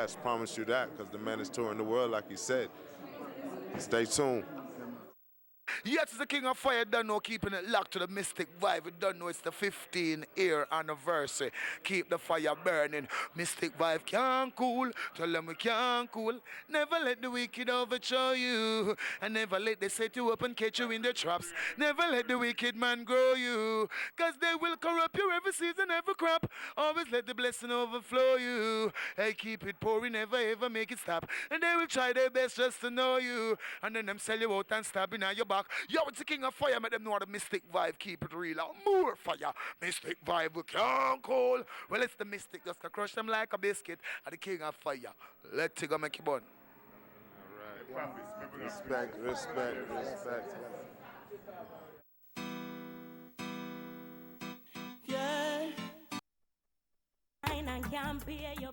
last, promise you that, because the man is touring the world like he said. Stay tuned. Yes, it's the King of Fire, don't know, keeping it locked to the Mystic Vibe. We don't know it's the 15-year anniversary. Keep the fire burning. Mystic Vibe can't cool. Tell them we can't cool. Never let the wicked overthrow you. And never let they set you up and catch you in their traps. Never let the wicked man grow you. Cause they will corrupt you every season, every crop. Always let the blessing overflow you. Hey, keep it pouring, never ever make it stop. And they will try their best just to know you. And then them sell you out and stab in your back. Yo, it's the King of Fire, make them know the Mystic Vibe, keep it real. More fire, Mystic Vibe, we can't call. Well, it's the Mystic, just to crush them like a biscuit. And the King of Fire, let it go make you burn. All right. Respect, respect, respect. Yeah. I can't pay your